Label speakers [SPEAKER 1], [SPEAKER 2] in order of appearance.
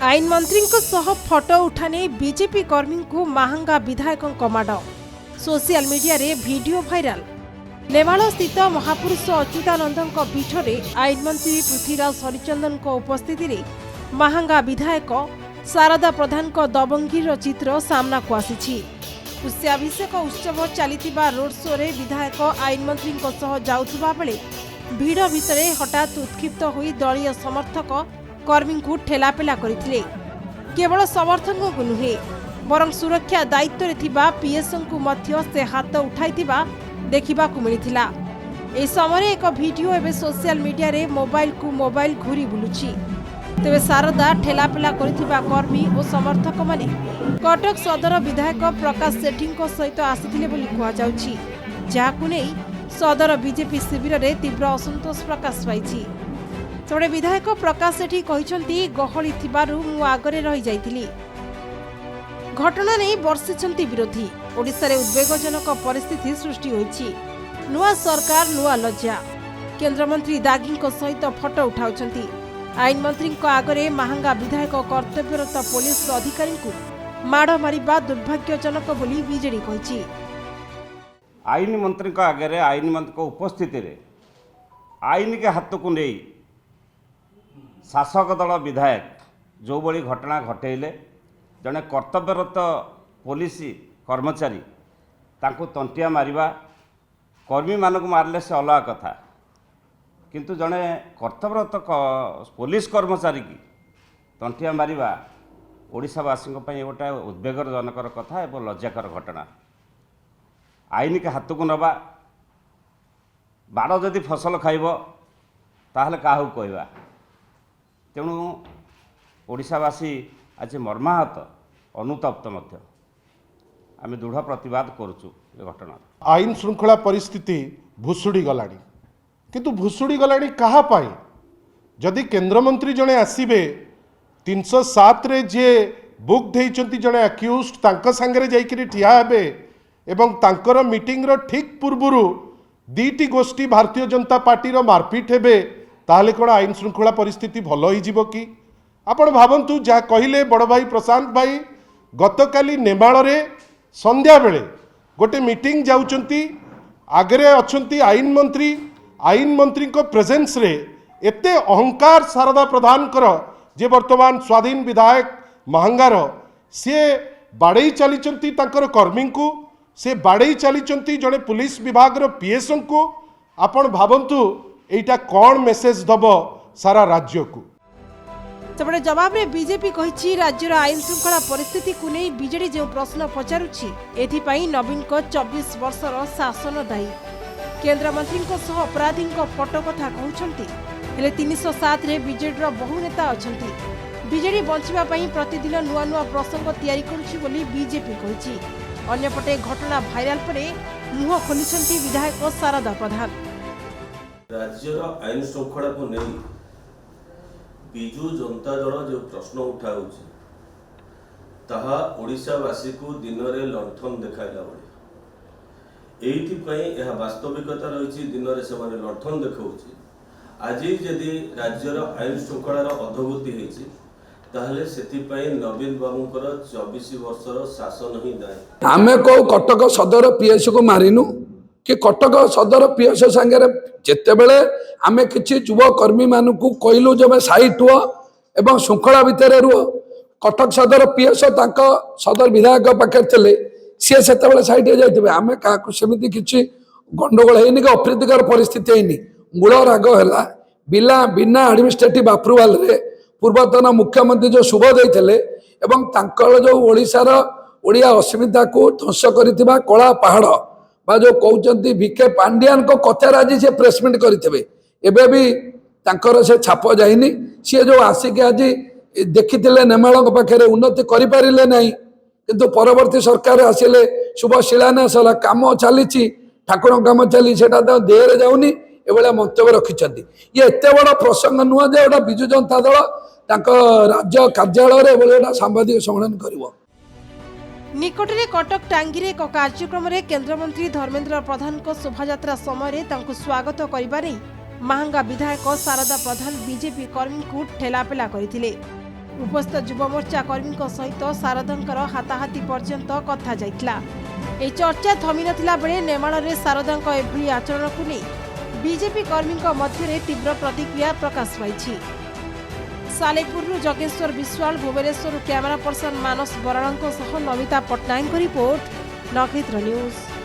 [SPEAKER 1] आईन मंत्री फोटो उठाने बीजेपी कर्मी को महंगा विधायक माड़ सोशल मीडिया रे वीडियो भाइराल। नेमाल स्थित महापुरुष अच्युतानंद पीठ में आईन मंत्री पृथ्वीराज हरिचंदन उपस्थिति रे महंगा विधायक शारदा प्रधान दबंगीर चित्र सामना को आसी। पुष्याभिषेक उत्सव चलीथिबा रोड शो रे विधायक आईन मंत्री जाउथुबा बेले भीड़ भितर हठात उत्क्षिप्त होई दलीय समर्थक कर्मी को ठेलापेला करथिले। केवल समर्थक को नुहे बरं सुरक्षा दायित्व रे थिबा पीएसओ को मध्य से हाथ उठाइथिबा देखिबा को मिलिथिला। ए समय एक वीडियो एबे सोशल मीडिया रे मोबाइल घूरी बुलुछि। तेबे शारदा ठेलापेला करथिबा कर्मी और समर्थक माने कटक सदर विधायक प्रकाश सेठी सहित आसिथिले बोली कुआ जाउछि, जाहाकु नै सदर बीजेपी शिविर रे तीव्र असंतोष प्रकाश पाइछि। तेबे विधायक प्रकाश सेठी कहिसंती गहली थिबारु मु आगरे रहि जाइथिली। घटना नै वर्षिछंती विरोधी। ओडिसा रे उद्वेगजनक परिस्थिति सृष्टि होइछि। नुआ सरकार नुआ लज्जा। केंद्र मंत्री दागी सहित फोटो उठाउछंती। आईन मंत्री आगरे महंगा विधायक कर्तव्यरत पुलिस अधिकारी को माड़ मारिबा दुर्भाग्यजनक बोली बीजेडी कहिछि।
[SPEAKER 2] आईन मंत्री आगे आईन मंत्री उपस्थिति रे आईन के हाथ को नहीं शासक दल विधायक जो बड़ी घटना घटेले जड़े कर्तव्यरत पुलिस कर्मचारी तांको तंटिया मारिबा कर्मी मानक मारले से अलग कथा, किंतु जड़े कर्तव्यरत पुलिस कर्मचारी की तंटिया मारिबा ओडिशावासी गोटे उद्वेगजनकर कथा एवं लज्जाकर घटना। आईन के हाथ को नवा बाड़ जदि फसल खाइब ताहले काहू कहवा। तेणु ओडिशावासी आज मर्माहत अनुतप्त मध्य आम दृढ़ प्रतिवाद करुचु घटना।
[SPEAKER 3] आईन श्रृंखला परिस्थिति भुसुड़ी गलानी, किंतु भुसुड़ी गलानी कहा पाई? जदि केंद्रमंत्री जड़े आसबे 307 रे जे बुक देइचंती जड़े अक्यूज तांका संगे जाइकरी ठिया हेबे एवं तांकर मीटिंग रो ठीक पूर्वरु दीटी गोष्ठी भारतीय जनता पार्टी रो मारपीट हेबे, ताहले कोन आईन श्रृंखला परिस्थिति भल होई जिवो कि? आपण भावंतु जा कहिले बड़ भाई प्रशांत भाई गतकाली नेमाल रे संध्या बेले गोटे मीटिंग जाउचंती, आगरे अछंती आईन मंत्री को प्रेजेंस रे एते अहंकार शारदा प्रधान कर जे वर्तमान स्वाधीन विधायक महंगार सी बाड़े चली तांकर कर्मी को से बाड़े चली जड़े पुलिस विभाग रो पीएसओ को। आपण भावंतु एटा कौन मेसेज दब सारा राज्य को?
[SPEAKER 1] सेपटे जवाब रे बीजेपी कहिछि राज्यर आईन श्रृंखला परिस्थिति को नहीं बीजेडी जो प्रश्न पचारुछि एथिपाई नवीन को 24 वर्षर शासन दायी। केंद्र मंत्री अपराधी फोटो कथा कहउछंती, हेले 307 रे बीजेडी रो बहु नेता अछंती। बीजेडी बंचिबा पई प्रतिदिन नुआ नुआ प्रसंग तैयारी करुछि बोली बीजेपी कहिछि। अन्यपटे घटना भाइराल परे मुह खोलिछंती विधायक शारदा प्रधान।
[SPEAKER 4] राज्यर आईन श्रृंखला को नहीं बिजु जनता दल जो प्रश्न उठाउछि ताहा ओडिशावासी को दिन रे लंठन देखाइला बळे एइथिपाई यह वास्तविकता रहिछि। दिन रे सेमाने लंठन देखाउछि। आज जदि राज्यर आईन श्रृंखलार अधोगति होइछि ताहले सेथिपाई नवीन बाबूकर 24 वर्षर शासन ही दायी।
[SPEAKER 5] आमे को कटक सदर पीएस को मारिनु कि कटक सदर पीएस संगे जिते बेले आमे किछि युव कर्मी मानकु कहलु जब साइट हुआ एवं श्रृंखला भितर रुह। कटक सदर पीएस तांको सदर विधायक पाखे थे सी से साइट जाइए आमे क्या सेमती किछि गंडगोल हैनी कि अप्रीतिकर परिस्थिति हैनी। मूल राग है बिना एडमिनिस्ट्रेटिव अप्रुवाल रे पूर्वतन मुख्यमंत्री जो शुभ देते एवं तांकर जो ओडिशार ओडिया अस्मिता को ध्वंस करिथिबा कला पहाड़ बा जो कहते भिके पांडियान को कथार आज से प्रेसमेंट करेंगे एबे भी तांकर से छाप जाइनी। सी जो आसिक आज देखी नेमाल पाखे उन्नति करें ना, किंतु परवर्ती सरकार आसिले शुभ शिलान्यास कम चली ठाकुर कम चली देहरे जाऊनी एभलिया मंतव्य रखिंट। ये एत बड़ प्रसंग नुह जे गोटा विजु जनता दल राज्य कार्यालय गोटे सांबादिक सम्मेलन कर।
[SPEAKER 1] निकटरे कटक टांगी एक कार्यक्रम में केंद्रमंत्री धर्मेंद्र प्रधान को शोभायात्रा समय स्वागत करने ମାହାଙ୍ଗା ବିଧାୟକ ଶାରଦା ପ୍ରଧାନ ବିଜେପି କର୍ମୀଙ୍କୁ ଠେଲାପେଲା କରିଥିଲେ। ଉପସ୍ଥିତ ଯୁବ ମୋର୍ଚ୍ଚା କର୍ମୀଙ୍କ ସହିତ ଶାରଦାଙ୍କର ହାତାହାତି ପର୍ଯ୍ୟନ୍ତ କଥା ଯାଇଥିଲା। ଏହି ଚର୍ଚ୍ଚା ଥମି ନଥିଲା ବେଳେ ନେମାଳରେ ଶାରଦାଙ୍କ ଏଭଳି ଆଚରଣକୁ ନେଇ ବିଜେପି କର୍ମୀଙ୍କ ମଧ୍ୟରେ ତୀବ୍ର ପ୍ରତିକ୍ରିୟା ପ୍ରକାଶ ପାଇଛି। ସାଲେପୁରରୁ ଜଗେଶ୍ୱର ବିଶ୍ୱାଳ, ଭୁବନେଶ୍ୱରରୁ କ୍ୟାମେରା ପର୍ସନ ମାନସ ବରାଳଙ୍କ ସହ ନମିତା ପଟ୍ଟନାୟକଙ୍କ ରିପୋର୍ଟ, ନକ୍ଷତ୍ର ନ୍ୟୁଜ୍।